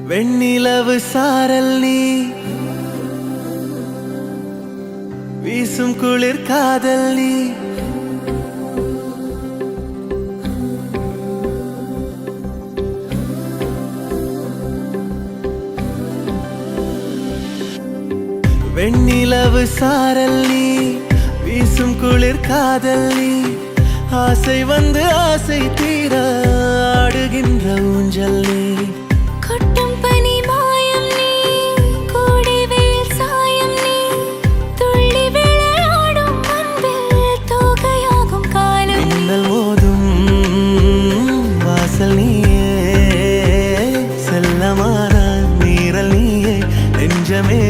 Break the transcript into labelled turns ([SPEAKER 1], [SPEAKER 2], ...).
[SPEAKER 1] வெண்ணிலவு சாரல் நீ வீசும் குளிர் காதல் நீ வெண்ணிலவு சாரல் நீ வீசும் குளிர் காதல் நீ ஆசை வந்து ஆசை தீர ஆடுகின்ற ஊஞ்சல் நீ
[SPEAKER 2] கொட்டும் பனி மாயம் நீ கோடை வெயில் சாயம் நீ துள்ளி விளையாடும் அன்பில் தோகையாகும் காலம்
[SPEAKER 1] மின்னல் மோதும் வாசல் நீயே செல்லமான நீரல் நீயே நெஞ்சமே